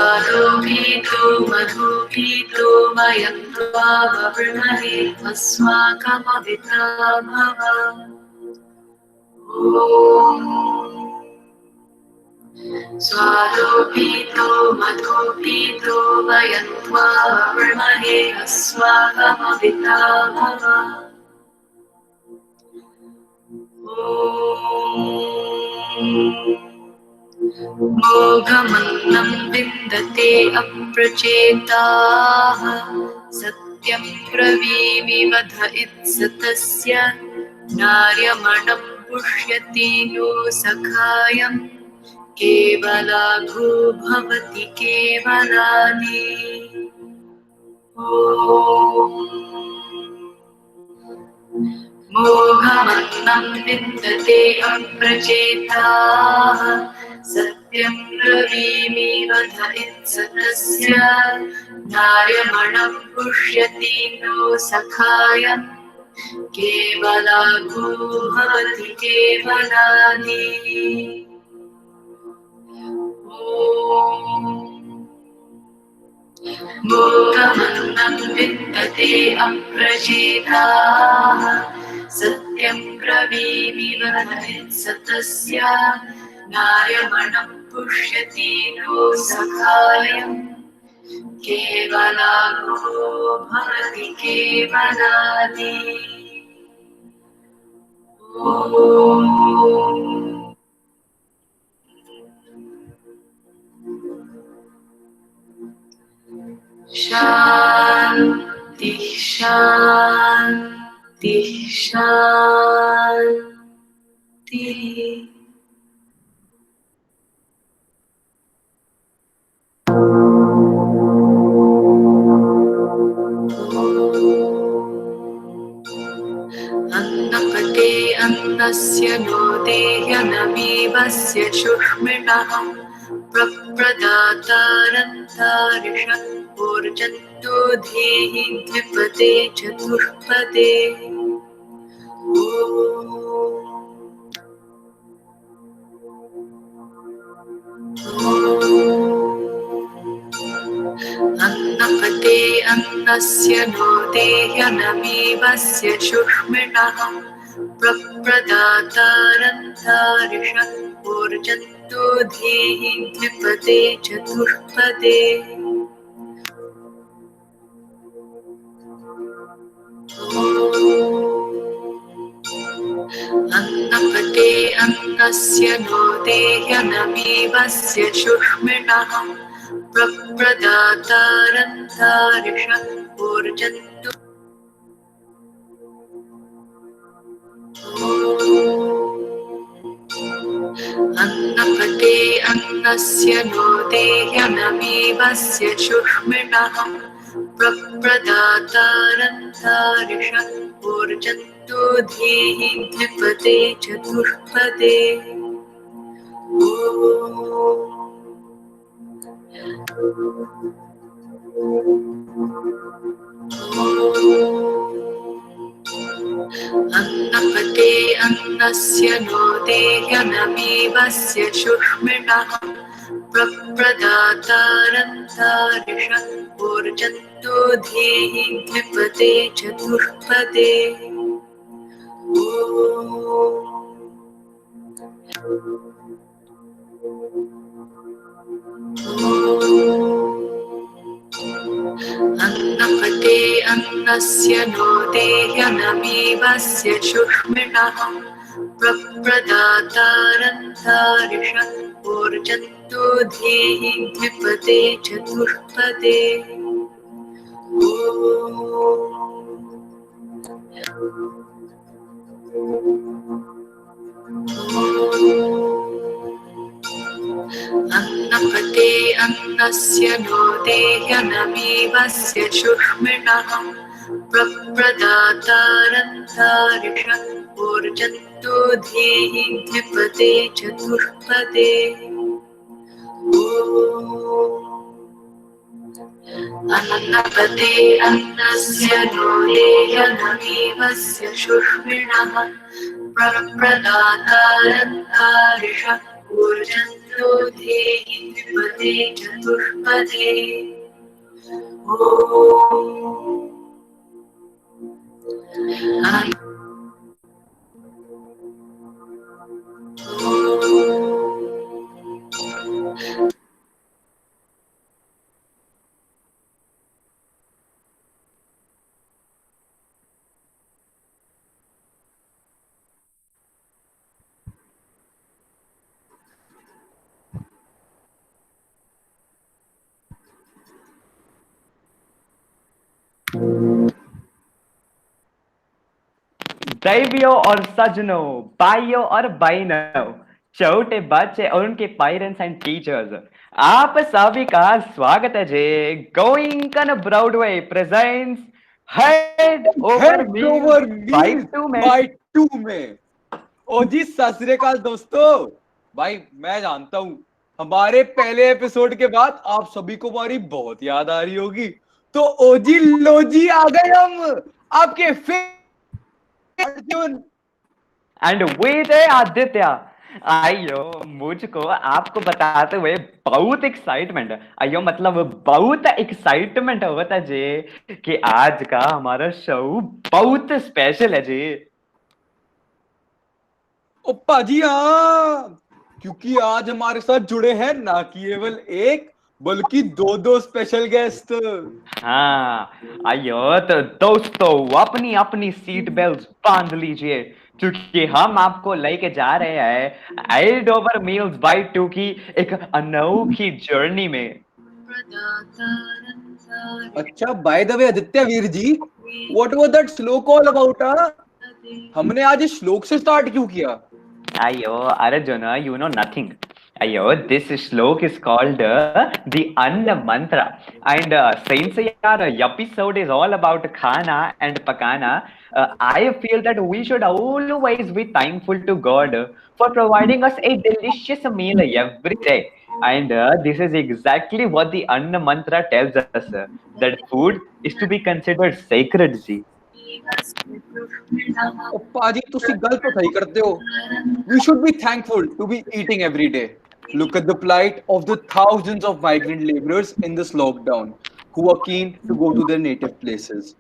स्वारोपीतो मधुपीतो वयं त्वा ववृणहे अस्माकमविता भव। स्वारोपीतो मधुपीतो वयं त्वा ववृणहे अस्माकमविता भव। मोघमन्नं विन्दते अप्रचेताः सत्यं ब्रवीमि वद इत्सतस्य नार्यमणं पुष्यति नो सखायं केवलाघो भवति केवलानि। मोघमन्नं विन्दते अप्रचेताः सत्यं ब्रवीमि वद इत्सतस्य नार्यमणं पुष्यति नो सखायं केवलाघो भवति केवलानि। मोघमन्नं विन्दते अप्रचेताः सत्यं ब्रवीमि वद इत्सतस्य नार्यमणं पुष्यति नो सखायं केवलाघो भवति केवलानि। शान्ति शान्ति शान्तिः। अन्नपते अन्नस्य नो देह्यनमीवस्य शुष्मिणः प्रप्रदातारन्तारिषः ऊर्जन्तो धेहि द्विपदे चतुष्पदे। अन्नपते अन्नस्य नो देह्यनमीवस्य शुष्मिणः प्रप्रदातारन्तारिषः ऊर्जन्तो धेहि द्विपदे चतुष्पदे। अन्नपते अन्नस्य नो देह्यनमीवस्य शुष्मिणः प्रप्रदातारन्तारिषः ऊर्जन्तो अन्नपते अन्नस्य नो देह्यनमीवस्य शुष्मिणः प्रप्रदातारन्तारिषः ऊर्जन्तो धेहि द्विपदे चतुष्पदे। अन्नपते अन्नस्य नो देह्यनमीवस्य शुष्मिणः प्रप्रदातारन्तारिषः ऊर्जन्तो धेहि द्विपदे चतुष्पदे। अन्नपते अन्नस्य नो देह्यनमीवस्य शुष्मिणः प्रप्रदातारन्तारिषः ऊर्जन्तो धेहि द्विपदे चतुष्पदे। अन्नपते अन्नस्य नो देह्यनमीवस्य शुष्मिणः प्रप्रदातारन्तारिषः ऊर्जन्तो धेहि द्विपदे चतुष्पदे। अन्नपते अन्नस्य नो देह्यनमीवस्य शुष्मिणः प्रप्रदातारन्तारिषः ऊर्जन्तो नो धेहि द्विपदे चतुष्पदे दैवियों और सजनों, भाइयों और बहनों, छोटे बच्चे और उनके पेरेंट्स एंड टीचर्स, आप सभी का स्वागत है जी। Going on Broadway presents head over head wheels over by wheels to में। बाय टू में। ओ जी सत श्री अकाल दोस्तों। भाई मैं जानता हूं हमारे पहले एपिसोड के बाद आप सभी को हमारी बहुत याद आ रही होगी, तो ओजी लोजी आ गए हम आपके अर्जुन। एंड वे थे आदित्य। आइयो, मुझको आपको बताते हुए बहुत एक्साइटमेंट, आइयो मतलब बहुत एक्साइटमेंट होता जी कि आज का हमारा शो बहुत स्पेशल है जी। ओ पाजी हाँ, क्योंकि आज हमारे साथ जुड़े हैं ना केवल एक बल्कि दो दो स्पेशल गेस्ट। हाँ, आइयो तो दोस्तों अपनी अपनी सीट बेल्ट बांध लीजिए, क्योंकि हम आपको लेके जा रहे हैं head over meals by two की एक अनोखी जर्नी में। अच्छा, by the way Aditya Veer ji, what was that shloka all about? हमने आज इस श्लोक से स्टार्ट क्यों किया? Ayo, Arjuna, you know nothing. Ayo, this slok is called the Anna Mantra. And since our episode is all about Khana and Pakana, I feel that we should always be thankful to God for providing us a delicious meal every day. And this is exactly what the Anna Mantra tells us, that food is to be considered sacred. Ji. ओ पाजी तुसी गल तो सही करते हो। We should be thankful to be eating every day. Look at the plight of the thousands of migrant laborers in this lockdown who are keen to go to their native places,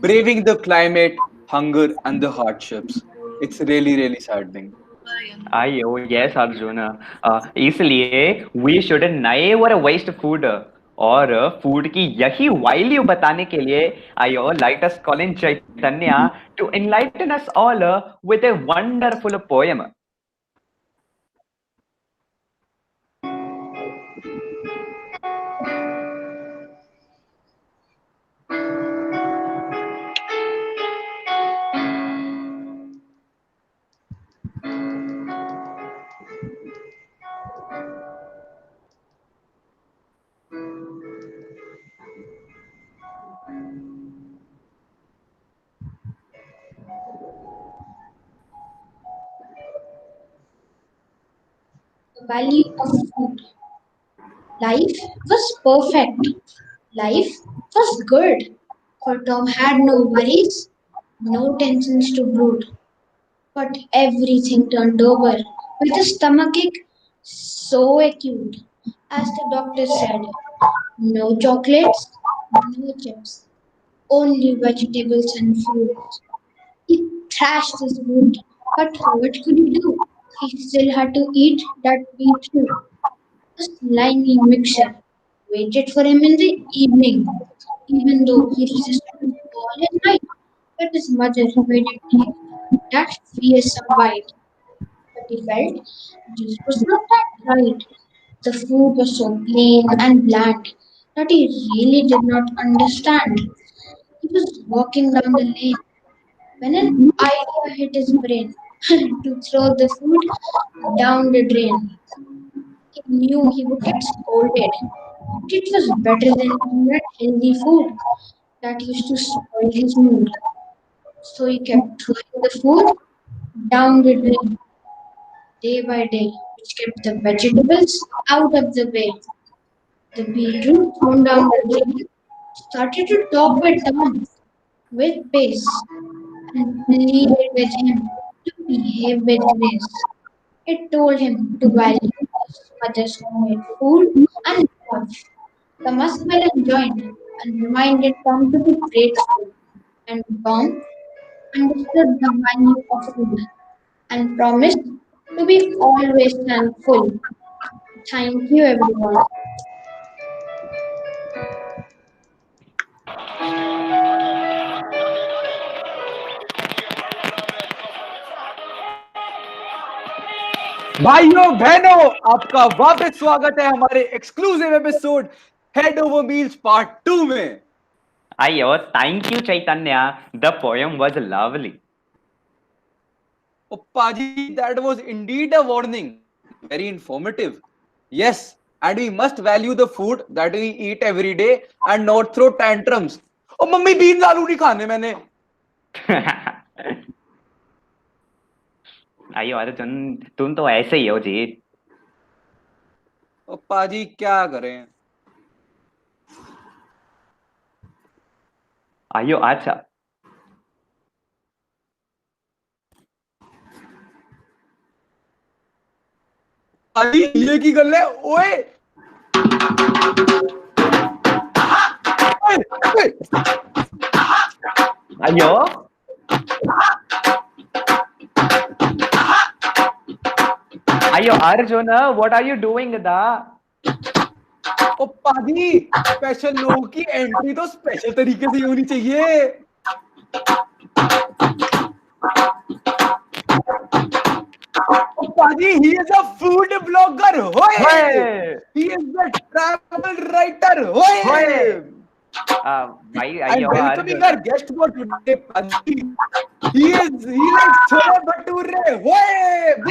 braving the climate, hunger, and the hardships. It's really, really saddening. आयो yes Arjun, इसलिए we should never waste food, और food की यही value बताने के लिए आयो let us call in Chaitanya to enlighten us all with a wonderful poem. The value of food. Life was perfect. Life was good. For Tom had no worries, no tensions to brood. But everything turned over with a stomachache so acute. As the doctor said, no chocolates, no chips, only vegetables and fruits. He thrashed his boot, but what could he do? He still had to eat that beetroot. A slimy mixture waited for him in the evening, even though he resisted all his might. But his mother made him take that fearsome bite. But he felt this was not that right. The food was so plain and bland that he really did not understand. He was walking down the lane when an idea hit his brain to throw the food down the drain. He knew he would get scolded, but it was better than eating that healthy food that used to spoil his mood. So he kept throwing the food down the drain day by day, which kept the vegetables out of the way. The beetroot thrown down the drain started to talk with Tom with pace and pleaded with him to behave with grace. It told him to value us, mother's homemade food and love. The muskmelon joined and reminded Tom to be grateful, and Tom understood the value of food and promised to be always thankful. Thank you, everyone. भाइयों बहनों, आपका वापस स्वागत है हमारे exclusive episode head over meals part 2 में। Ayo, thank you, Chaitanya. The poem was lovely. Oh, Paji, that was indeed a warning. Very informative. Yes, and we must value the food that we eat every day and not throw tantrums. Oh, mummy beans आलू नहीं खाने मैंने। अयो अर्जुन, तुम तो ऐसे ही हो जी। ओ पाजी क्या करें? अयो अच्छा, पाजी ये की गल है? ओए ओए, अयो अयो Arjun, what are you doing da? ओ पाजी स्पेशल लोगों की एंट्री तो स्पेशल तरीके से होनी चाहिए। ओ पाजी, he is a food blogger. होए, Hey! he is the travel writer. होए, भाई and अयो welcoming Arjun, our guest for today, Paji. He likes chole bhature. होए,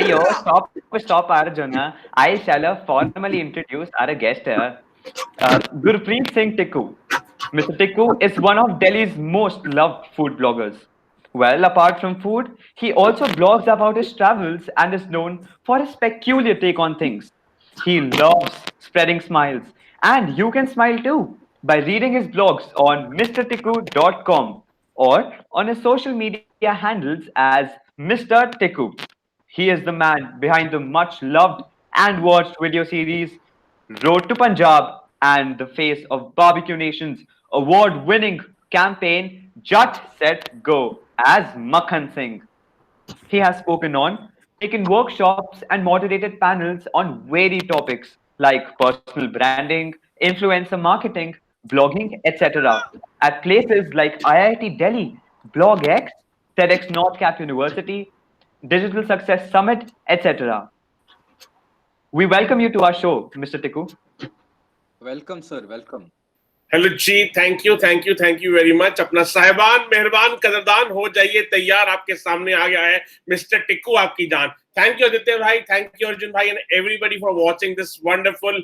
अयो burra. stop Arjun. I shall formally introduce our guest, Gurpreet Singh Tikku. Mr. Tikku is one of Delhi's most loved food bloggers. Well, apart from food, he also blogs about his travels and is known for his peculiar take on things. He loves spreading smiles, and you can smile too by reading his blogs on mrtikku.com or on his social media handles as Mr. Tikku. He is the man behind the much loved and watched video series Road to Punjab and the face of Barbecue Nation's award winning campaign Jut Set Go as Makhan Singh. He has spoken on, taken workshops, and moderated panels on varied topics like personal branding, influencer marketing, blogging, etc. at places like IIT Delhi, BlogX, TEDx North Cap University, Digital Success Summit, etc. We welcome you to our show, Mr. Tikku. Welcome, sir. Welcome. Hello ji, thank you very much. अपना साहिबान मेहरबान कदरदान हो जाइए तैयार, आपके सामने आ गया है मिस्टर टिक्कू आपकी जान। थैंक यू आदित्य भाई, thank you Arjun bhai, and everybody for watching this wonderful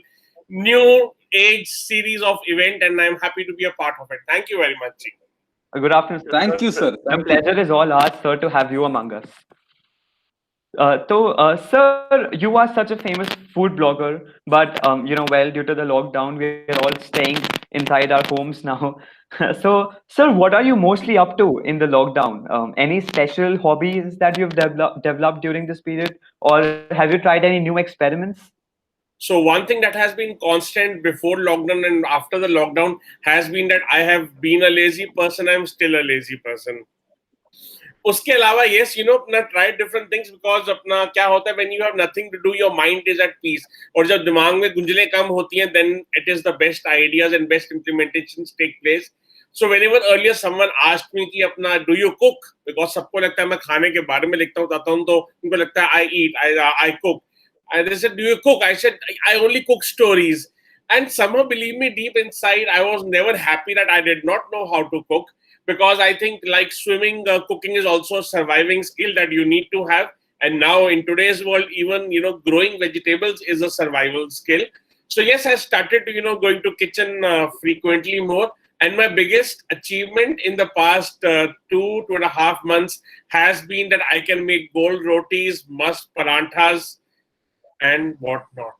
new age series of event, and I am happy to be a part of it. Thank you very much ji. Good afternoon, sir. Thank you, sir. The Thank you. pleasure is all ours, sir, to have you among us. Sir, you are such a famous food blogger, but well, due to the lockdown, we are all staying inside our homes now. So, sir, what are you mostly up to in the lockdown? Any special hobbies that you've developed during this period, or have you tried any new experiments? So one thing that has been constant before lockdown and after the lockdown has been that I have been a lazy person. I'm still a lazy person. उसके अलावा yes, अपना try different things because अपना क्या होता है when you have nothing to do, your mind is at peace. और जब दिमाग में गुंजलें कम होती हैं, then it is the best ideas and best implementations take place. So whenever earlier someone asked me कि अपना do you cook, because सबको लगता है मैं खाने के बारे में लिखता हूँ बताता हूँ, तो उनको लगता है I eat, I cook. And they said, do you cook? I said, I only cook stories. And somehow, believe me, deep inside, I was never happy that I did not know how to cook, because I think like swimming, cooking is also a surviving skill that you need to have. And now in today's world, even, growing vegetables is a survival skill. So yes, I started, going to kitchen frequently more. And my biggest achievement in the past 2.5 months has been that I can make gold rotis, mast paranthas, and whatnot.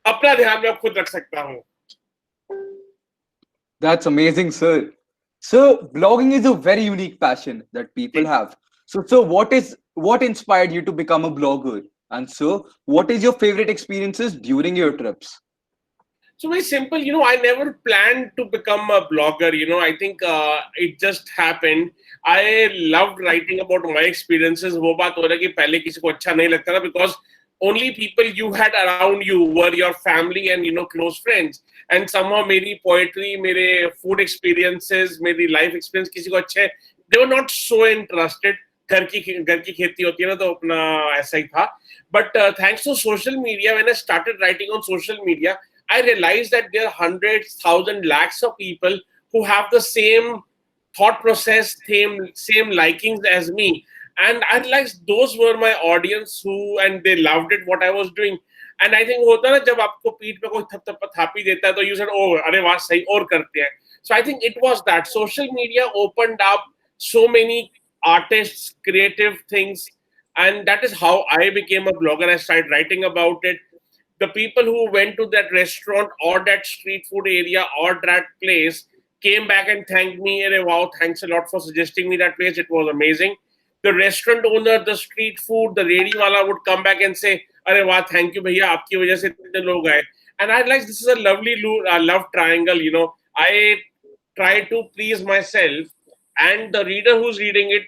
अपना ध्यान मैं खुद रख सकता हूँ. That's amazing, sir. So, blogging is a very unique passion that people have. So what inspired you to become a blogger? And so, what is your favorite experiences during your trips? So very simple, I never planned to become a blogger. I think it just happened. I loved writing about my experiences. वो बात हो रहा है कि पहले किसी को अच्छा नहीं लगता था because only people you had around you were your family and close friends. And somehow मेरी poetry, मेरे food experiences, मेरी life experience किसी को अच्छे, they were not so interested. घर की खेती होती है ना, तो अपना ऐसा ही था. But thanks to social media, when I started writing on social media, I realized that there are hundreds, thousands, lakhs of people who have the same thought process, same likings as me. And I realized those were my audience and they loved it, what I was doing. And I think होता है ना, जब आपको पीठ पे कोई थापी देता है, तो you said, oh, अरे वाह, सही और करते हैं. So I think it was that social media opened up so many artists, creative things. And that is how I became a blogger. I started writing about it. The people who went to that restaurant or that street food area or that place came back and thanked me. And wow, thanks a lot for suggesting me that place. It was amazing. The restaurant owner, the street food, the redi wala would come back and say, "Arey wow, thank you, bhaiya. Aapki wajah se itne log aaye." And I realized this is a lovely love triangle. I try to please myself, and the reader who's reading it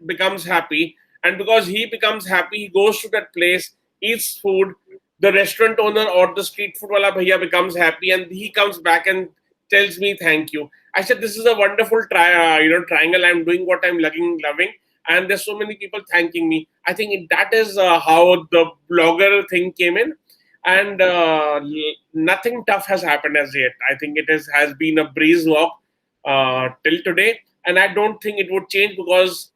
becomes happy. And because he becomes happy, he goes to that place, eats food. The restaurant owner or the street food wala bhaiya becomes happy, and he comes back and tells me thank you. I said, this is a wonderful triangle. I'm doing what I'm loving, and there's so many people thanking me. I think that is how the blogger thing came in, and nothing tough has happened as yet. I think it has been a breeze walk till today, and I don't think it would change, because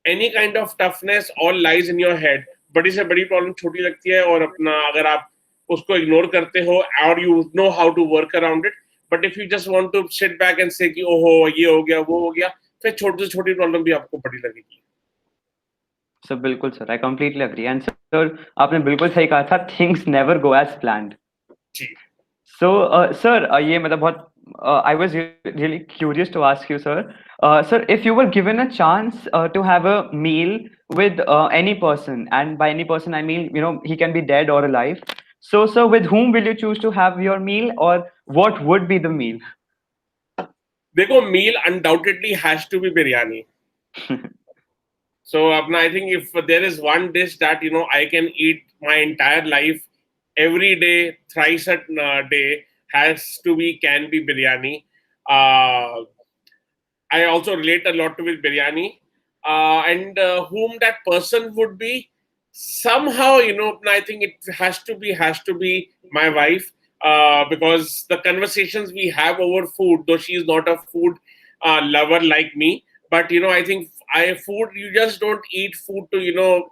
any kind of toughness all lies in your head. बड़ी से बड़ी problem छोटी लगती है, और अपना अगर आप उसको इग्नोर करते हो, और you know how to work around it. But if you just want to sit back and say कि ओहो ये हो गया वो हो गया, फिर छोटी से छोटी प्रॉब्लम भी आपको बड़ी लगेगी. सर बिल्कुल sir, I completely agree. And sir आपने बिल्कुल सही कहा था, things never go as planned. जी. So, sir, ये मतलब बहुत I was really curious to ask you, sir. Sir, if you were given a chance to have a meal with any person, and by any person I mean, he can be dead or alive. So, sir, with whom will you choose to have your meal, or what would be the meal? देखो, meal undoubtedly has to be biryani. So, I think if there is one dish that I can eat my entire life, every day, thrice a day, can be biryani. I also relate a lot with biryani, and whom that person would be. Somehow, I think it has to be my wife, because the conversations we have over food, though she is not a food lover like me, but I think food, you just don't eat food to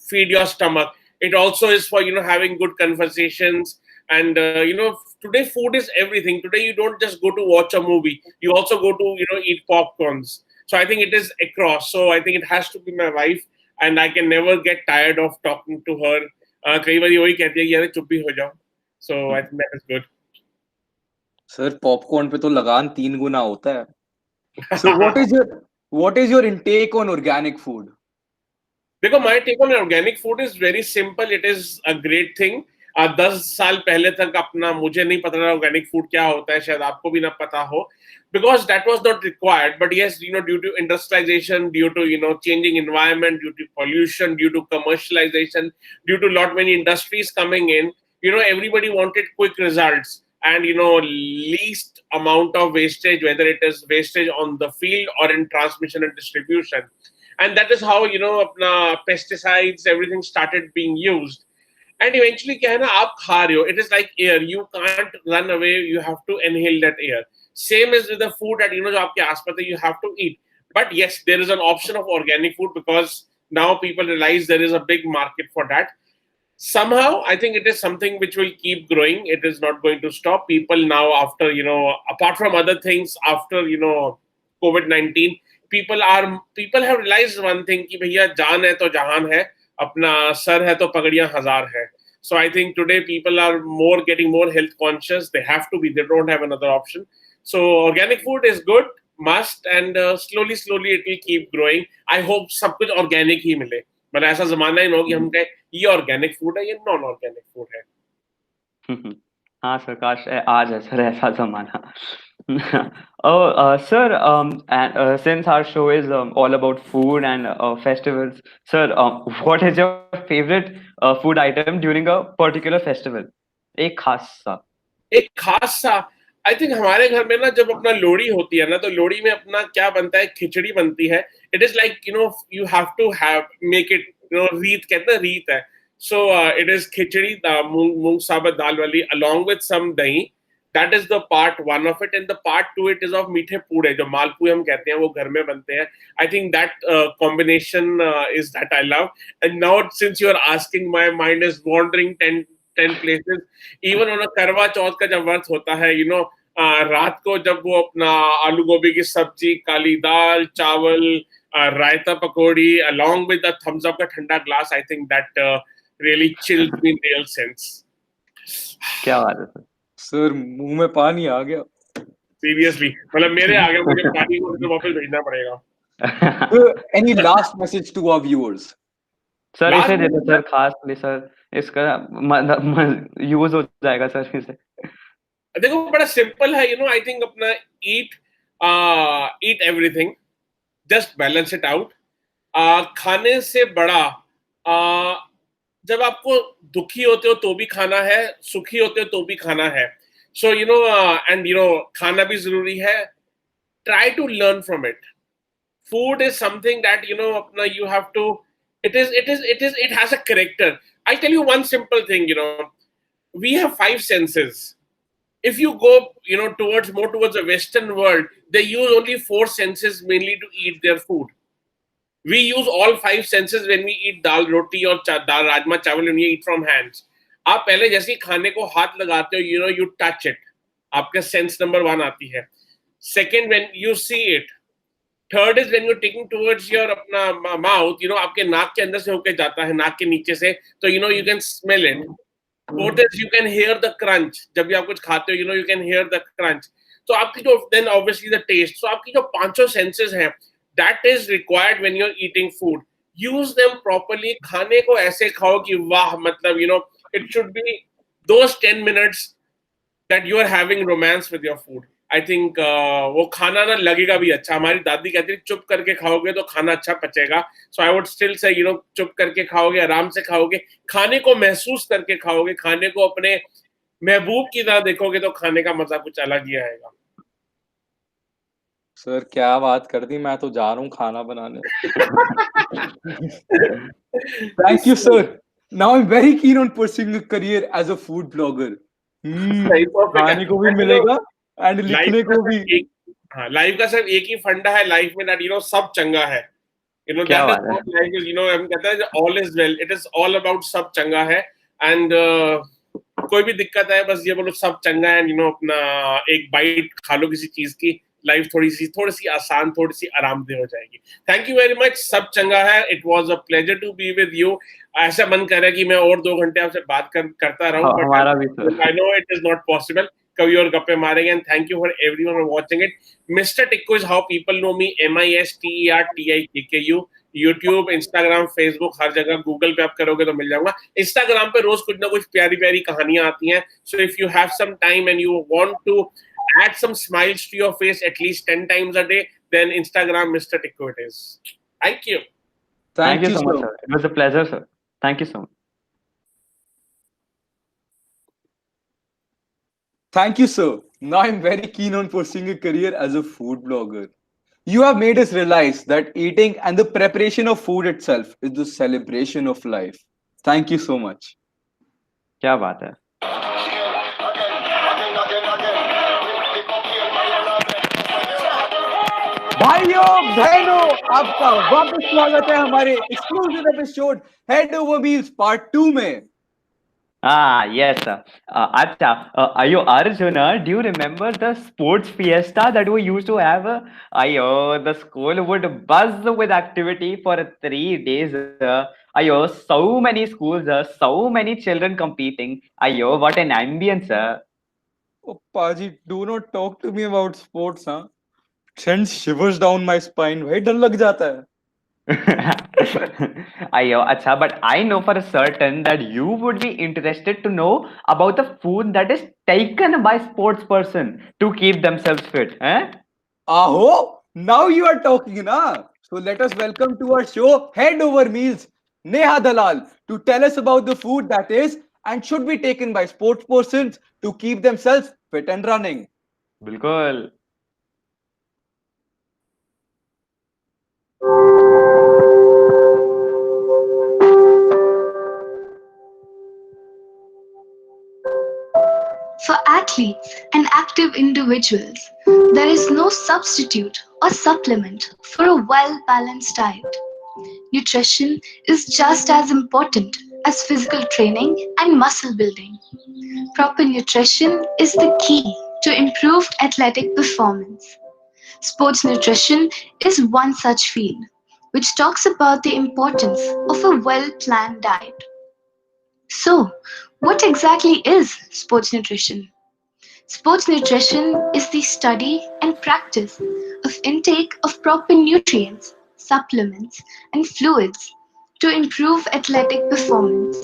feed your stomach. It also is for having good conversations. And today food is everything. Today you don't just go to watch a movie, you also go to eat popcorns. So I think it is across. So I think it has to be my wife, and I can never get tired of talking to her. कई बार वही कहती है कि यार चुप भी हो जाओ. So I think that is good. Sir popcorn पे तो लगान 3 गुना होता है. So what is your intake on organic food? देखो, my take on organic food is very simple. It is a great thing. 10 साल पहले तक अपना मुझे नहीं पता था ऑर्गेनिक फूड क्या होता है, शायद आपको भी ना पता हो, because that was not required. But yes, due to industrialization, due to changing environment, due to pollution, due to commercialization, due to lot many industries coming in, everybody wanted quick results and least amount of wastage, whether it is wastage on the field or in transmission and distribution. And that is how अपना pesticides, everything started being used. And eventually क्या है ना, आप खा रहे हो, it is like air, you can't run away, you have to inhale that air. Same is with the food that जो आपके आसपास है, you have to eat. But yes, there is an option of organic food, because now people realize there is a big market for that. Somehow I think it is something which will keep growing. It is not going to stop. People now, after apart from other things, after COVID-19, people have realized one thing कि भैया जान है तो जहान है, अपना sir है तो पगड़ियां हजार है. So I think today people are getting more health conscious. They have to be. They don't have another option. So organic food is good, must, and slowly it will keep growing. I hope सब कुछ organic ही मिले. मतलब ऐसा जमाना ही ना हो कि हम कहें ये ऑर्गेनिक फूड है, ये नॉन ऑर्गेनिक फूड है। हाँ सर, काश आज है सर ऐसा जमाना। Oh, sir, and since our show is all about food and festivals, sir, what is your favorite food item during a particular festival? एक खास सा। एक खास सा, आई थिंक हमारे घर में ना जब अपना लोहड़ी होती है ना, तो लोहड़ी में अपना क्या बनता है, खिचड़ी बनती है। It is like you have to have make it, रीत कहते हैं, रीत है। सो इट इज खिचड़ी, मूंग साबत दाल वाली along with some दही। That is the part one of it, and the part two it is of मीठे पूड़े, जो मालपुए हम कहते हैं, वो घर में बनते हैं। I think that combination is that I love. And now since you are asking, my mind is wondering 10 places। Even on Karva Chauth का जब व्रत होता है, रात को जब वो अपना आलू गोभी की सब्जी, काली दाल, चावल, रायता, पकौड़ी along with the thumbs up का ठंडा glass, I think that really chills me in real sense। क्या बात है सर। सर मुंह में पानी आ गया। सीरियसली, मतलब मेरे आगे मुझे पानी को तो वापस भेजना पड़ेगा। Any last message to our viewers? Sir Last इसे दे दो message- सर, खास ले सर, इसका यूज हो जाएगा सर इसे। देखो बड़ा सिंपल है, आई थिंक अपना eat everything, just balance it out. खाने से बड़ा, जब आपको दुखी होते हो तो भी खाना है, सुखी होते हो तो भी खाना है। सो एंड खाना भी जरूरी है। Try to learn from it. Food is something that अपना you have to, it has a character। I'll tell you one simple thing, we have 5 senses। If you go more towards the Western world, they use only 4 senses mainly to eat their food। We use all 5 senses when we eat dal roti or dal rajma chawal, when we eat from hands। आप पहले जैसे ही खाने को हाथ लगाते हो, you touch it, आपका sense number 1 आती है। Second, when you see it। Third is when you're taking towards your अपना mouth, आपके नाक के अंदर से होके जाता है, नाक के नीचे से, तो you can smell it। Fourth is you can hear the crunch। जब भी आप कुछ खाते हो, you can hear the crunch। तो आपकी जो, then obviously the taste। so आपकी जो 5 senses हैं, that is required when you're eating food। use them properly। खाने को ऐसे खाओ कि वाह, मतलब it should be those 10 minutes that you are having romance with your food। I think वो खाना ना लगेगा भी अच्छा। हमारी दादी कहती है चुप करके खाओगे तो खाना अच्छा पचेगा। सो आई वुड स्टिल से चुप करके खाओगे, आराम से खाओगे, खाने को महसूस करके खाओगे, खाने को अपने महबूब की तरह देखोगे, तो खाने का मजा कुछ अलग ही आएगा। सर क्या बात कर दी, मैं तो जा रहा हूँ खाना बनाने। Thank you, sir. Now I'm very keen on pursuing a career as a food blogger। सही, perfect है। खाने को भी मिलेगा एंड लिखने को भी। हाँ, लाइफ का सिर्फ एक ही फंडा है लाइफ में, दैट सब चंगा है। क्या that is बात है। what life is। हम कहते हैं all is well। it is all about सब चंगा है। एंड कोई भी दिक्कत है, बस ये बोलो सब चंगा है, अपना एक बाइट खा लो किसी चीज की, लाइफ थोड़ी सी आसान, थोड़ी सी आरामदेह हो जाएगी। Thank you very much. सब चंगा है। It was a pleasure to be with you. ऐसा मन कर रहा है कि मैं और 2 घंटे आपसे बात करता रहूं, बट हमारा भी sir. I know it is not possible. कभी और गप्पे मारेंगे। And thank you for everyone for watching it. Mister Tikku is how people know me. MISTERTIKKU। YouTube, Instagram, Facebook, हर जगह। गूगल पे आप करोगे तो मिल जाऊंगा। इंस्टाग्राम पे रोज कुछ ना कुछ प्यारी प्यारी कहानियां आती हैं। So if you have some time and you want to add some smiles to your face at least 10 times a day, then Instagram Mr. Tikku it is। Thank you। Thank you so much, sir. It was a pleasure, sir. Thank you so much. Thank you, sir. Now I'm very keen on pursuing a career as a food blogger। You have made us realize that eating and the preparation of food itself is the celebration of life। Thank you so much। क्या बात है। भाइयों बहनों, आपका वापस स्वागत है हमारे exclusive episode head over meals part 2 में। Yes, sir. Acha, ayo Arjuna, do you remember the sports fiesta that we used to have? Ayo, the school would buzz with activity for 3 days. Ayo, so many schools, so many children competing. Ayo, what an ambience. Oh, Paji, do not talk to me about sports, huh? Sends shivers down my spine। भाई डर लग जाता है। Ayo, acha, but I know for certain that you would be interested to know about the food that is taken by sports person to keep themselves fit. Eh? Aho, now you are talking, na? So let us welcome to our show Head Over Meals, Neha Dalal, to tell us about the food that is and should be taken by sports persons to keep themselves fit and running. बिल्कुल. For athletes and active individuals, there is no substitute or supplement for a well balanced diet. Nutrition is just as important as physical training and muscle building. Proper nutrition is the key to improved athletic performance. Sports nutrition is one such field, which talks about the importance of a well planned diet. So, what exactly is sports nutrition? Sports nutrition is the study and practice of intake of proper nutrients, supplements, and fluids to improve athletic performance.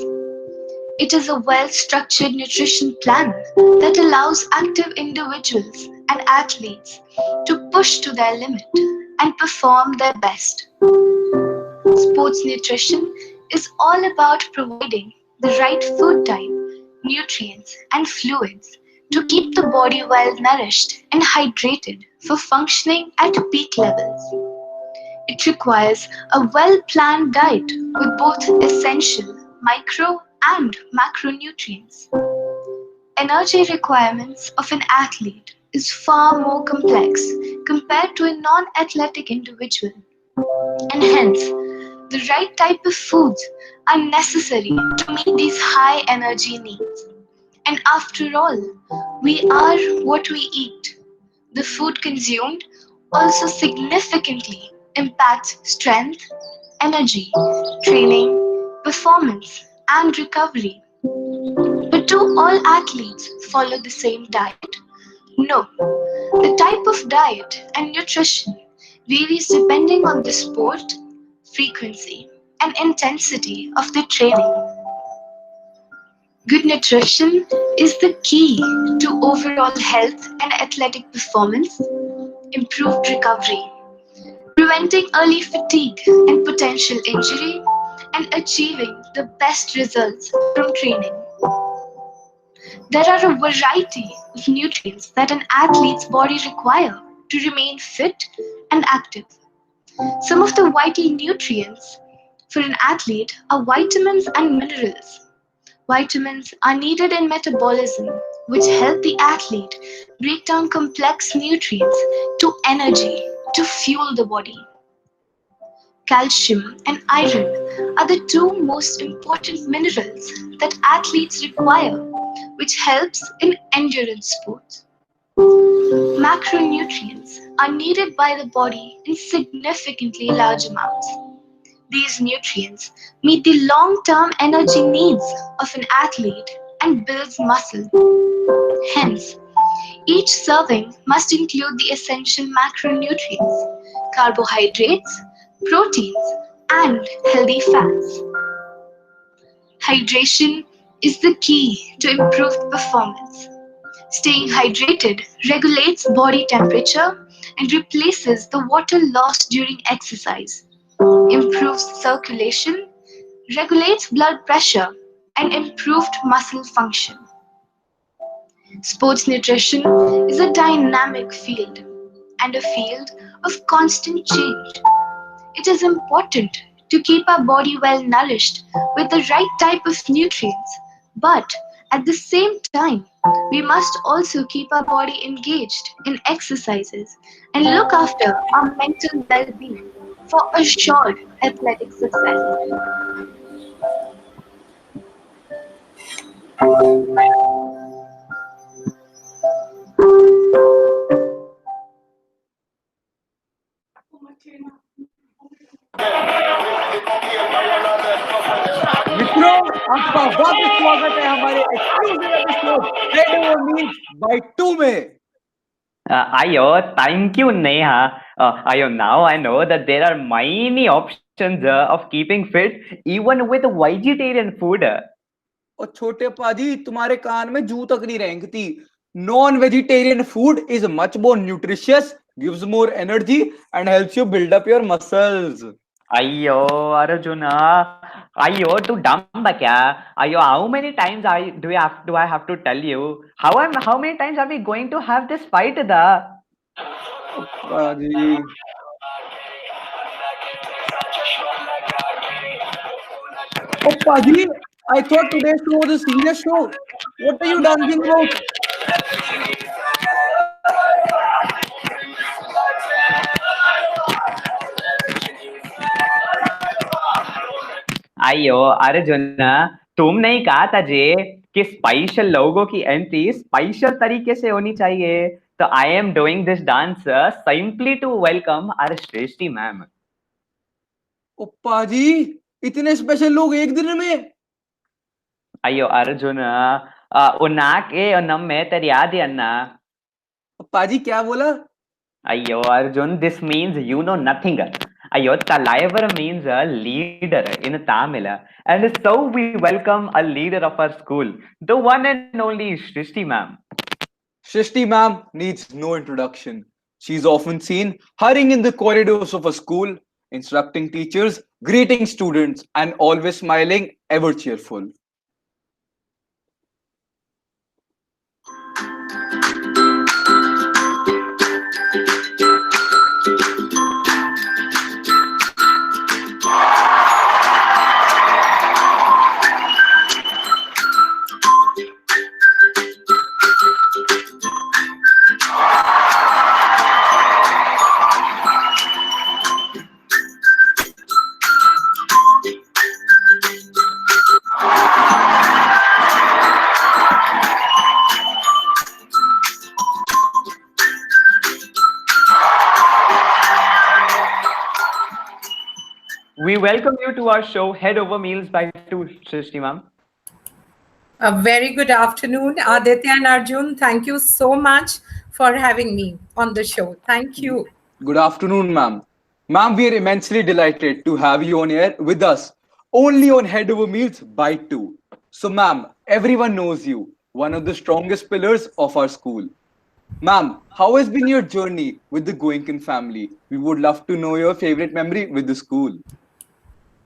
It is a well structured nutrition plan that allows active individuals and athletes to push to their limit and perform their best. Sports nutrition is all about providing the right food type, nutrients, and fluids to keep the body well nourished and hydrated for functioning at peak levels. It requires a well planned diet with both essential micro and macronutrients. Energy requirements of an athlete is far more complex compared to a non athletic individual, and hence, the right type of foods are necessary to meet these high energy needs. And after all, we are what we eat. The food consumed also significantly impacts strength, energy, training, performance, and recovery. But do all athletes follow the same diet? No. The type of diet and nutrition varies depending on the sport, frequency, and intensity of the training. Good nutrition is the key to overall health and athletic performance, improved recovery, preventing early fatigue and potential injury, and achieving the best results from training. There are a variety of nutrients that an athlete's body requires to remain fit and active. Some of the vital nutrients for an athlete are vitamins and minerals. Vitamins are needed in metabolism, which help the athlete break down complex nutrients to energy to fuel the body. Calcium and iron are the two most important minerals that athletes require, which helps in endurance sports. Macronutrients are needed by the body in significantly large amounts. These nutrients meet the long-term energy needs of an athlete and builds muscle. Hence, each serving must include the essential macronutrients, carbohydrates, proteins, and healthy fats. Hydration is the key to improved performance. Staying hydrated regulates body temperature and replaces the water lost during exercise, improves circulation, regulates blood pressure, and improved muscle function. Sports nutrition is a dynamic field and a field of constant change. It is important to keep our body well nourished with the right type of nutrients, but at the same time, we must also keep our body engaged in exercises and look after our mental well being for assured athletic success. मित्रों, आपका वापस स्वागत है हमारे exclusive episode head over meals by 2 में. Ayo, thank you, Neha. Ayo, now I know that there are many options options of keeping fit even with vegetarian food. और छोटे पाजी तुम्हारे कान में जू तक नहीं रेंगती. Non-vegetarian food is much more nutritious, gives more energy, and helps you build up your muscles. Ayyo, Arjuna. Ayyo, too dumb kya? Ayyo, how many times do I have to tell you? How many times are we going to have this fight, da? Paji. Oh, Paji, I thought today's show was a serious show. What are you dancing about? अयो अर्जुन, तुम नहीं कहा था जे कि special लोगों की entry special तरीके से होनी चाहिए. तो I am doing this dance simply to welcome our Shreshthi ma'am. ओ पाजी, इतने स्पेशल लोग एक दिन में? अयो अर्जुन, उन्नाके नम्मे तेरी याद है अन्ना. पाजी क्या बोला? अयो Arjun, this means you know nothing. Ayo, Talaivar means a leader in Tamil. And so we welcome a leader of our school, the one and only Shrishti ma'am. Shrishti ma'am needs no introduction. She's often seen hurrying in the corridors of a school, instructing teachers, greeting students, and always smiling, ever cheerful. We welcome you to our show, Head Over Meals by two Shrishti ma'am. A very good afternoon, Aditya and Arjun. Thank you so much for having me on the show. Thank you. Good afternoon, ma'am. Ma'am, we are immensely delighted to have you on air with us, only on Head Over Meals Bite 2. So, ma'am, everyone knows you, one of the strongest pillars of our school. Ma'am, how has been your journey with the Goenkan family? We would love to know your favorite memory with the school.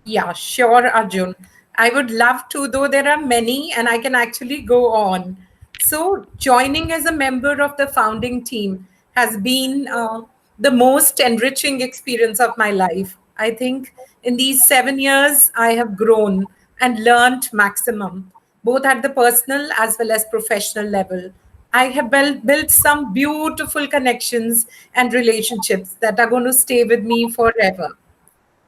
Yeah, sure, Arjun. I would love to, though there are many, and I can actually go on. So, joining as a member of the founding team has been the most enriching experience of my life. I think in these 7 years, I have grown and learned maximum, both at the personal as well as professional level. I have built some beautiful connections and relationships that are going to stay with me forever.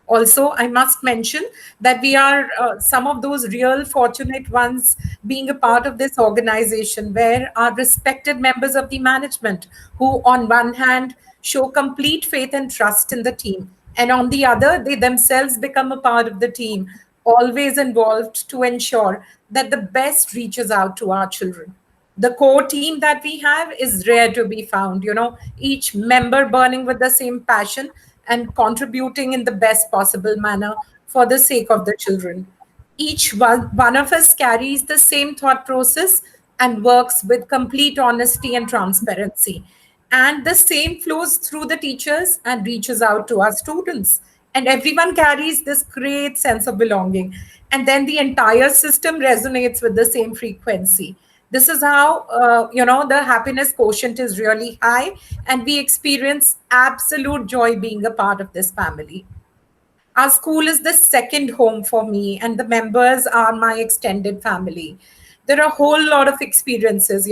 Also, I must mention that we are some of those real fortunate ones being a part of this organization where our respected members of the management who on one hand show complete faith and trust in the team, and on the other, they themselves become a part of the team, always involved to ensure that the best reaches out to our children. The core team that we have is rare to be found, each member burning with the same passion and contributing in the best possible manner for the sake of the children. Each one of us carries the same thought process and works with complete honesty and transparency. And the same flows through the teachers and reaches out to our students. And everyone carries this great sense of belonging. And then the entire system resonates with the same frequency. This is how the happiness quotient is really high, and we experience absolute joy being a part of this family. Our school is the second home for me, and the members are my extended family. There are a whole lot of experiences.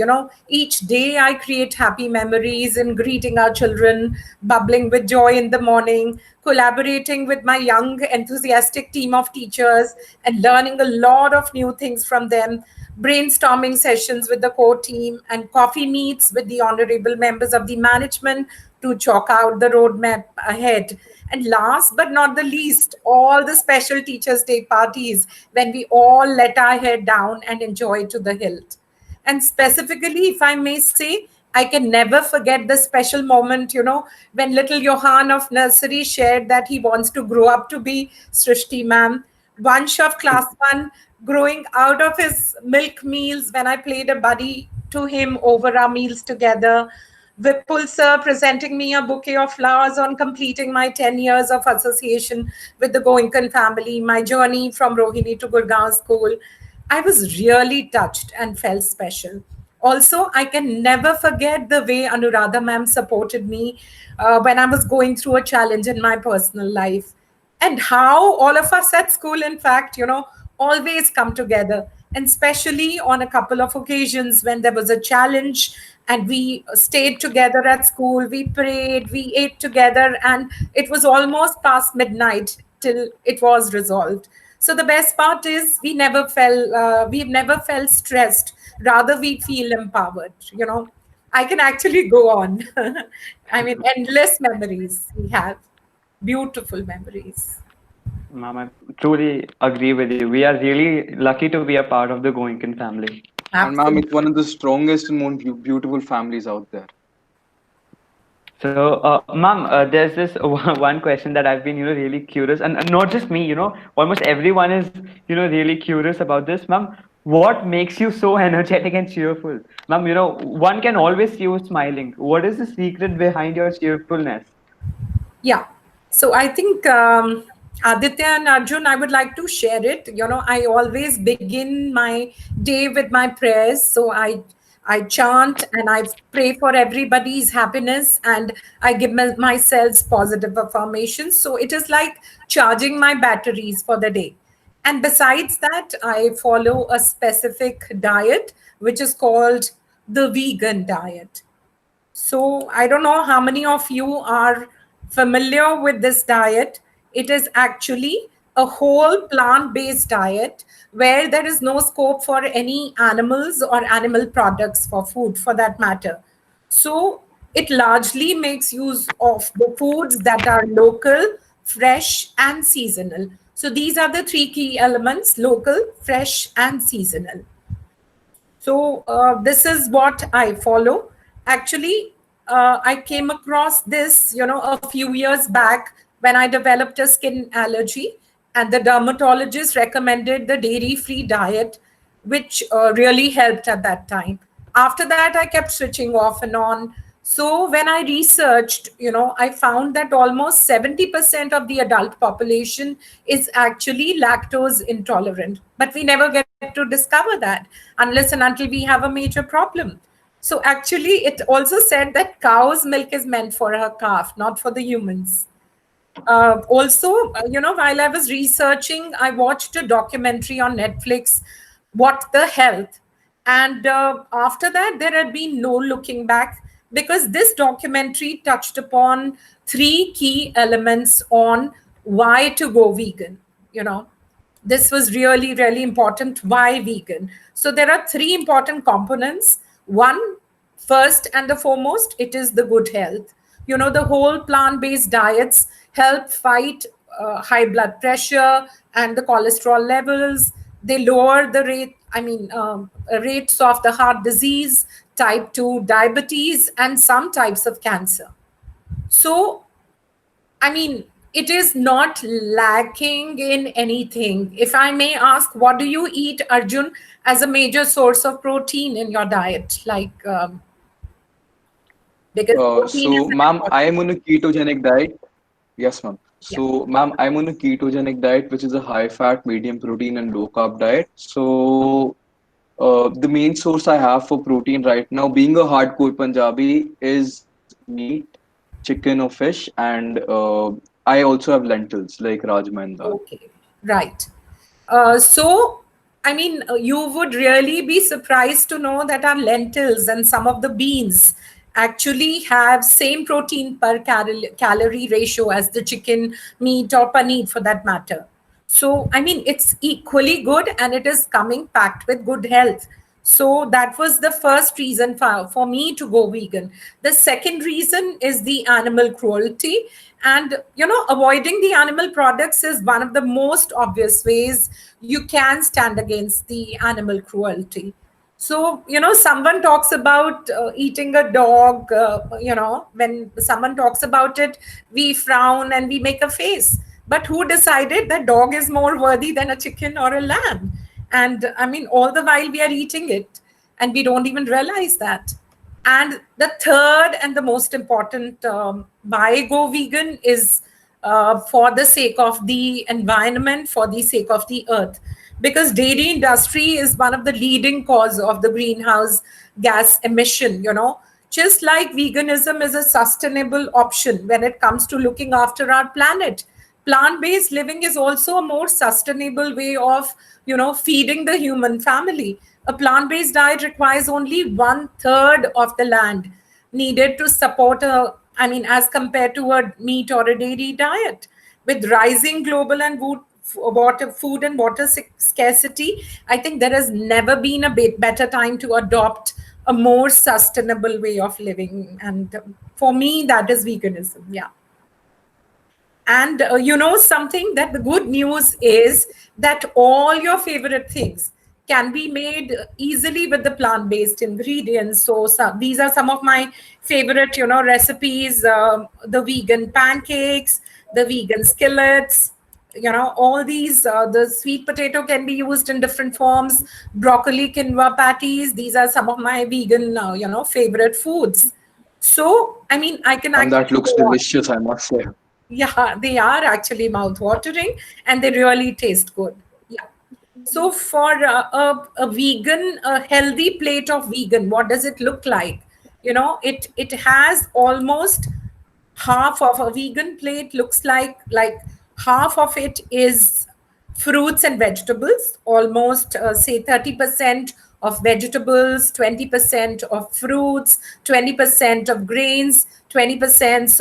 Each day I create happy memories in greeting our children, bubbling with joy in the morning, collaborating with my young, enthusiastic team of teachers, and learning a lot of new things from them, brainstorming sessions with the core team, and coffee meets with the honorable members of the management to chalk out the roadmap ahead. And last but not the least, all the special Teachers' Day parties when we all let our hair down and enjoy to the hilt. And specifically, if I may say, I can never forget the special moment, when little Johan of nursery shared that he wants to grow up to be Srishti ma'am. Vansh of class 1 growing out of his milk meals when I played a buddy to him over our meals together. Vipul sir presenting me a bouquet of flowers on completing my 10 years of association with the Goenkan family, my journey from Rohini to Gurgaon school. I was really touched and felt special. Also, I can never forget the way Anuradha ma'am supported me when I was going through a challenge in my personal life, and how all of us at school, in fact, always come together, and especially on a couple of occasions when there was a challenge and we stayed together at school, we prayed, we ate together, and it was almost past midnight till it was resolved. So the best part is we've never felt stressed, rather we feel empowered. I can actually go on. I mean, endless memories we have, beautiful memories. Ma'am, I truly agree with you. We are really lucky to be a part of the Goenkan family. And ma'am, it's one of the strongest and most beautiful families out there. So, ma'am, there's this one question that I've been, really curious, and not just me, almost everyone is, really curious about this, ma'am. What makes you so energetic and cheerful, ma'am? One can always see you smiling. What is the secret behind your cheerfulness? Yeah. So I think Aditya and Arjun, I would like to share it. I always begin my day with my prayers. So I chant and I pray for everybody's happiness, and I give myself positive affirmations. So it is like charging my batteries for the day. And besides that, I follow a specific diet, which is called the vegan diet. So I don't know how many of you are familiar with this diet. It is actually a whole plant-based diet where there is no scope for any animals or animal products for food, for that matter. So it largely makes use of the foods that are local, fresh, and seasonal. So these are the three key elements: local, fresh, and seasonal. So this is what I follow. Actually, I came across this, a few years back when I developed a skin allergy, and the dermatologist recommended the dairy-free diet, which really helped at that time. After that, I kept switching off and on. So when I researched, I found that almost 70% of the adult population is actually lactose intolerant. But we never get to discover that unless and until we have a major problem. So actually, it also said that cow's milk is meant for her calf, not for the humans. Also, while I was researching, I watched a documentary on Netflix, What the Health. And after that, there had been no looking back, because this documentary touched upon three key elements on why to go vegan. This was really, really important. Why vegan? So there are three important components. One, first and the foremost, it is the good health. The whole plant-based diets help fight high blood pressure and the cholesterol levels. They lower the rates of the heart disease, type 2 diabetes, and some types of cancer. So, it is not lacking in anything. If I may ask, what do you eat, Arjun, as a major source of protein in your diet? Because So, ma'am, I am on a ketogenic diet. Yes, ma'am. So, ma'am, I'm on a ketogenic diet, which is a high fat, medium protein, and low carb diet. So, the main source I have for protein right now, being a hardcore Punjabi, is meat, chicken or fish, and I also have lentils like rajma and dal. Okay, right. So, you would really be surprised to know that our lentils and some of the beans actually have same protein per calorie ratio as the chicken, meat, or paneer for that matter. So, it's equally good, and it is coming packed with good health. So that was the first reason for me to go vegan. The second reason is the animal cruelty. And, avoiding the animal products is one of the most obvious ways you can stand against the animal cruelty. So, someone talks about eating a dog, when someone talks about it, we frown and we make a face. But who decided that dog is more worthy than a chicken or a lamb? And I mean, all the while we are eating it and we don't even realize that. And the third and the most important, why go vegan is for the sake of the environment, for the sake of the earth, because dairy industry is one of the leading cause of the greenhouse gas emission. Just like veganism is a sustainable option when it comes to looking after our planet, plant-based living is also a more sustainable way of feeding the human family. A plant-based diet requires only 1/3 of the land needed to support as compared to a meat or a dairy diet. With rising global and food and water scarcity, I think there has never been a better time to adopt a more sustainable way of living. And for me, that is veganism. Yeah. And something that the good news is that all your favorite things can be made easily with the plant-based ingredients. So these are some of my favorite, recipes: the vegan pancakes, the vegan skillets. All these. The sweet potato can be used in different forms. Broccoli quinoa patties. These are some of my vegan, favorite foods. So I mean, I can And that actually looks go on. delicious, I must say. Yeah, they are actually mouth-watering and they really taste good. Yeah. So for a vegan, a healthy plate of vegan, what does it look like? It has almost half of a vegan plate looks like half of it is fruits and vegetables, almost say 30% of vegetables, 20% of fruits, 20% of grains, 20%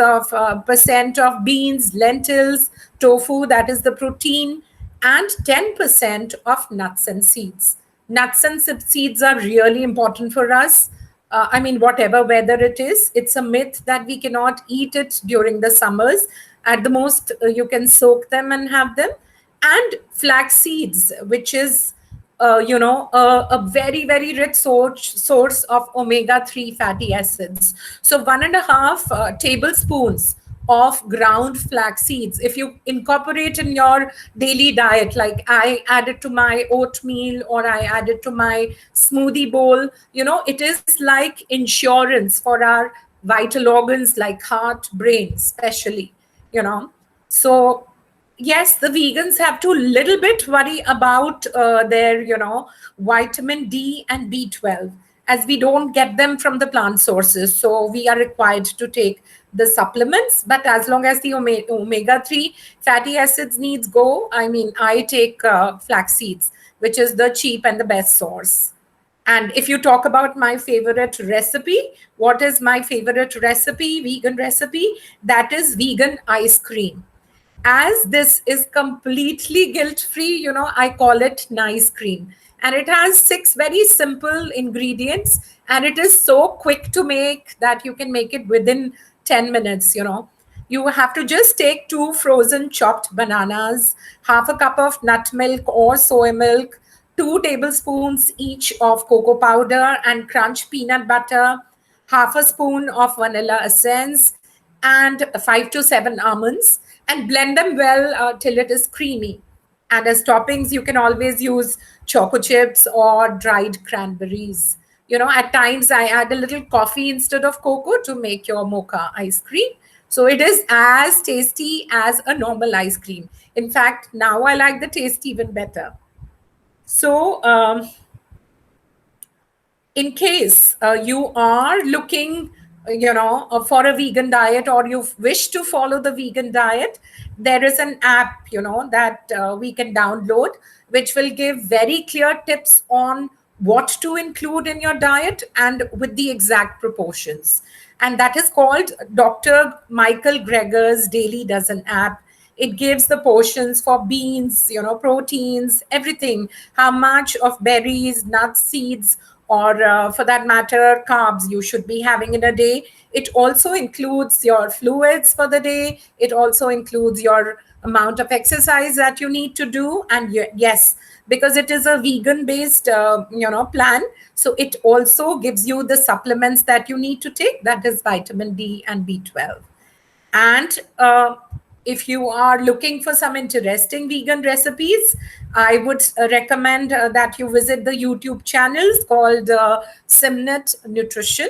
of beans, lentils, tofu, that is the protein, and 10% of nuts and seeds. Nuts and seeds are really important for us. Whatever weather it is, it's a myth that we cannot eat it during the summers. At the most, you can soak them and have them. And flax seeds, which is, a very, very rich source of omega-3 fatty acids. So 1.5 tablespoons of ground flax seeds, if you incorporate in your daily diet, like I add it to my oatmeal or I add it to my smoothie bowl, it is like insurance for our vital organs like heart, brain, especially. So yes, the vegans have to little bit worry about their, vitamin D and B12, as we don't get them from the plant sources. So we are required to take the supplements. But as long as the omega-3 fatty acids needs go, I take flax seeds, which is the cheap and the best source. And if you talk about my favorite recipe, what is my favorite recipe, vegan recipe? That is vegan ice cream. As this is completely guilt-free, I call it nice cream. And it has 6 very simple ingredients. And it is so quick to make that you can make it within 10 minutes. You have to just take 2 frozen chopped bananas, half a cup of nut milk or soy milk, 2 tablespoons each of cocoa powder and crunch peanut butter, half a spoon of vanilla essence, and 5 to 7 almonds, and blend them well till it is creamy. And as toppings, you can always use choco chips or dried cranberries. At times I add a little coffee instead of cocoa to make your mocha ice cream. So it is as tasty as a normal ice cream. In fact, now I like the taste even better. So in case you are looking for a vegan diet, or you wish to follow the vegan diet, there is an app that we can download, which will give very clear tips on what to include in your diet and with the exact proportions. And that is called Dr. Michael Greger's Daily Dozen app. It gives the portions for beans, proteins, everything, how much of berries, nuts, seeds, or for that matter, carbs you should be having in a day. It also includes your fluids for the day. It also includes your amount of exercise that you need to do. And yes, because it is a vegan based plan, so it also gives you the supplements that you need to take, that is vitamin D and B12. And if you are looking for some interesting vegan recipes, I would recommend that you visit the YouTube channels called Simnat Nutrition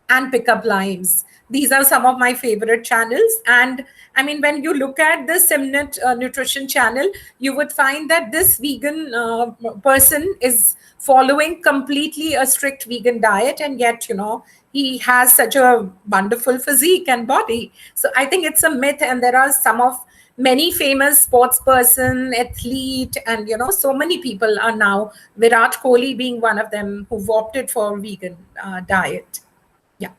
and Pickup Limes. These are some of my favorite channels. And I mean, when you look at the Simnat Nutrition channel, you would find that this vegan person is following completely a strict vegan diet, and yet, he has such a wonderful physique and body. So I think it's a myth, and there are some of many famous sports person, athlete, and so many people are now, Virat Kohli being one of them, who've opted for vegan diet. Yeah.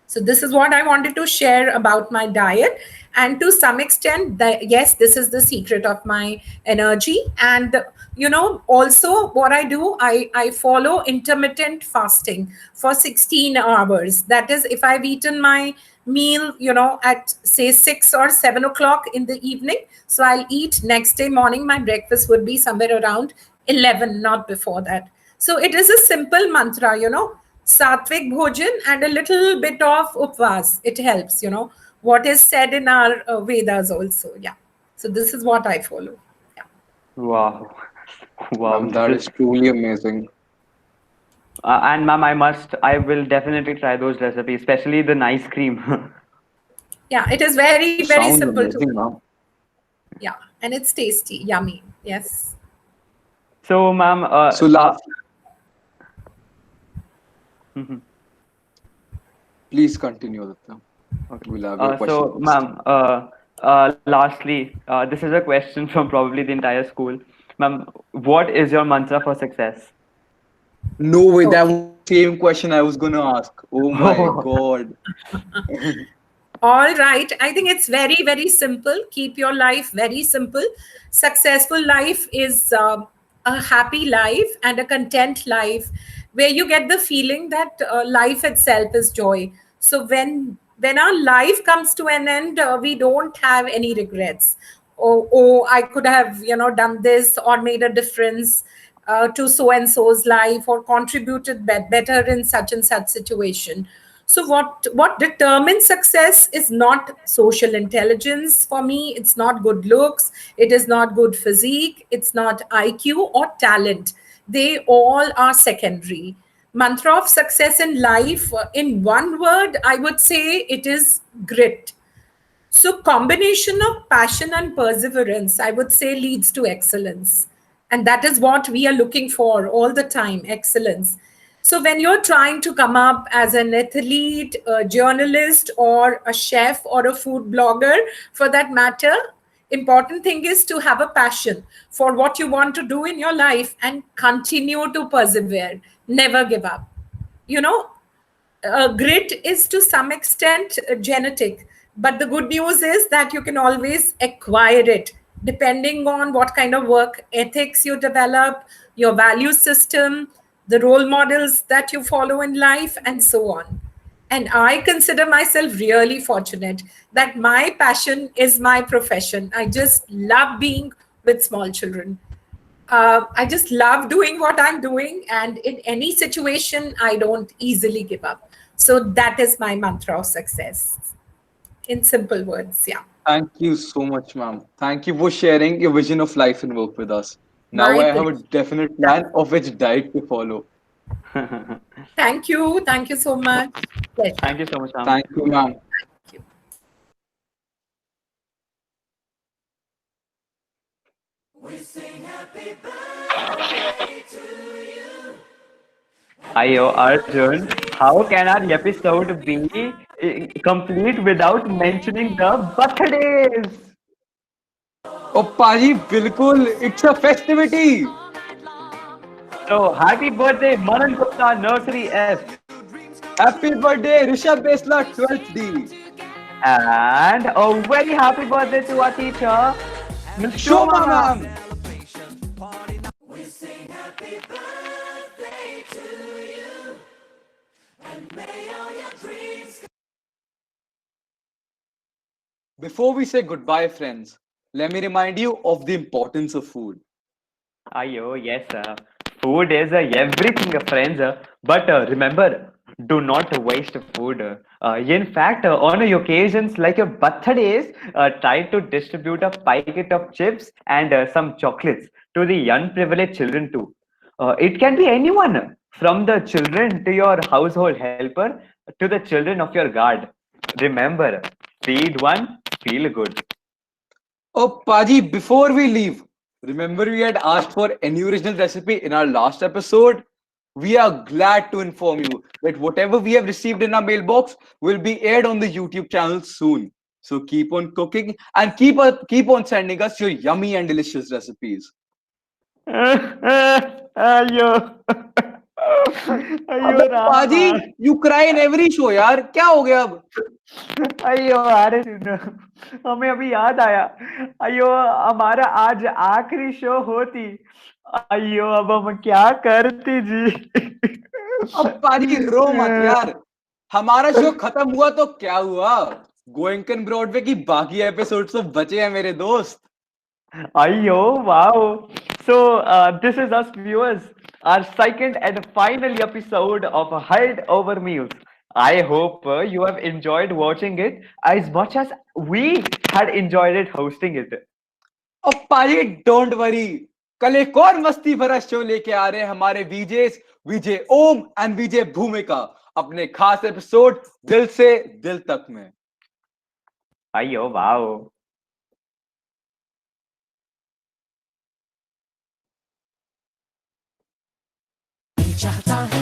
So this is what I wanted to share about my diet. And to some extent, yes, this is the secret of my energy. And also what I do, I follow intermittent fasting for 16 hours. That is, if I've eaten my meal at say 6 or 7 o'clock in the evening, so I'll eat next day morning, my breakfast would be somewhere around 11, not before that. So it is a simple mantra, Satvik bhojan and a little bit of upvas. It helps, what is said in our Vedas also. Yeah. So this is what I follow. Yeah. Wow. Wow. Ma'am, that is truly amazing. And ma'am, I will definitely try those recipes, especially the nice cream. Yeah, it is very, very Sounds simple amazing, to. ma'am. Yeah, and it's tasty, yummy. Yes. So, ma'am, So last, mhm. please continue, Aditya. Okay. We'll have your So, question. ma'am, lastly, this is a question from probably the entire school. Ma'am, what is your mantra for success? No way, that was the same question I was gonna ask. Oh my God. All right. I think it's very, very simple. Keep your life very simple. Successful life is a happy life and a content life where you get the feeling that life itself is joy. So when our life comes to an end, we don't have any regrets. Oh, I could have done this or made a difference to so and so's life, or contributed better in such and such situation. So what determines success is not social intelligence for me. It's not good looks. It is not good physique. It's not IQ or talent. They all are secondary. Mantra of success in life, in one word, I would say it is grit. So combination of passion and perseverance, I would say, leads to excellence. And that is what we are looking for all the time, excellence. So when you're trying to come up as an athlete, a journalist, or a chef, or a food blogger, for that matter, important thing is to have a passion for what you want to do in your life and continue to persevere. Never give up. You know, grit is to some extent genetic, but the good news is that you can always acquire it depending on what kind of work ethics you develop, your value system, the role models that you follow in life, and so on. And I consider myself really fortunate that my passion is my profession. I just love being with small children. I just love doing what I'm doing, and in any situation, I don't easily give up. So that is my mantra of success. In simple words, yeah. Thank you so much, ma'am. Thank you for sharing your vision of life and work with us. Now My I have a pleasure. definite plan of which diet to follow. Thank you. Thank you so much. Pleasure. Thank you so much, ma'am. Thank you, ma'am. Thank you. Ayo, Arjun, how can our episode be complete without mentioning the birthdays? Oh, Paji, bilkul, it's a festivity. So, happy birthday, Manan Gupta, Nursery F. Happy birthday, Rishabh Besla, 12th D. And a very happy birthday to our teacher, Ms. Shoma, Shoma. ma'am. Before we say goodbye, friends, let me remind you of the importance of food. Ayo, yes, food is everything, friends. But remember, do not waste food. In fact, on occasions like your birthdays, try to distribute a packet of chips and some chocolates to the unprivileged children too. It can be anyone, from the children to your household helper to the children of your guard. Remember, feed one, feel good. Oh, Paji, before we leave, remember we had asked for any original recipe in our last episode? We are glad to inform you that whatever we have received in our mailbox will be aired on the YouTube channel soon. So keep on cooking and keep on sending us your yummy and delicious recipes. अयो अयो अबे रामा पाजी, you cry in every show यार, क्या हो गया अब? अयो अरे सुनो, हमें अभी याद आया। अयो हमारा आज आखिरी शो होती। अयो अब हम क्या करते जी। अब पाजी रो मत यार, हमारा शो खत्म हुआ तो क्या हुआ? गोइंकन ब्रॉडवे की बाकी एपिसोड्स तो बचे हैं मेरे दोस्त। Ayo, wow. So, this is us viewers, our second and final episode of Hide Over Meals. I hope you have enjoyed watching it as much as we had enjoyed it hosting it. अब पाजी don't worry, कल एक और मस्ती भरा show लेके आ रहे हैं हमारे वीजेस विजय ओम एंड विजय भूमिका अपने खास एपिसोड दिल से दिल तक में। Ayo, wow. चाहता है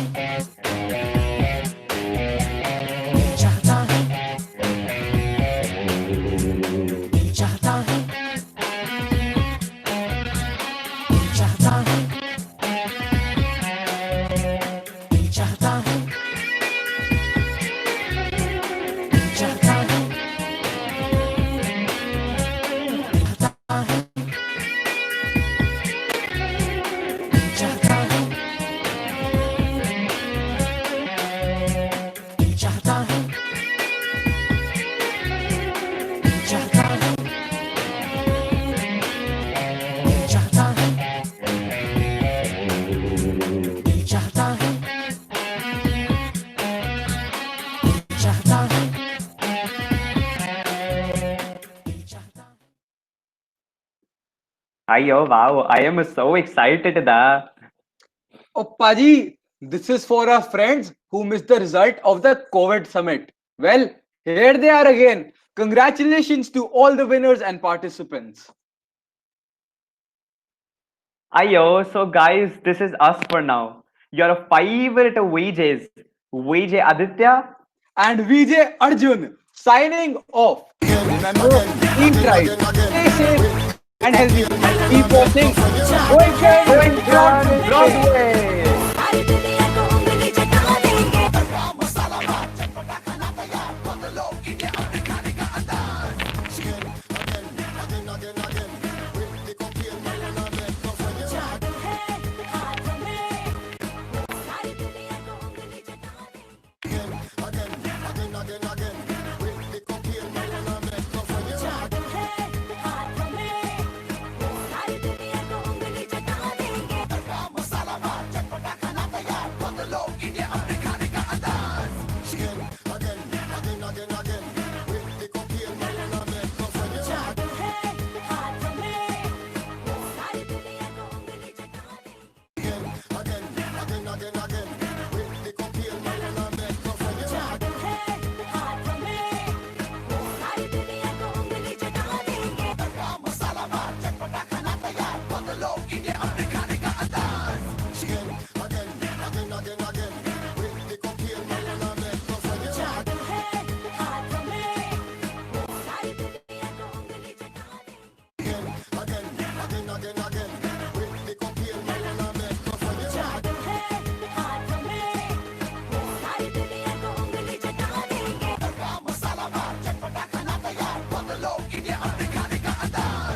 Ayo, wow. I am so excited da. Oh, Paji, this is for our friends who missed the result of the COVID summit. Well, here they are again. Congratulations to all the winners and participants. Ayo, so guys, this is us for now. Your favorite VJs, VJ Aditya And Vijay Arjun signing off. Remember, eat right, stay safe and healthy. Keep watching. Going Broadway. Broadway. Broadway.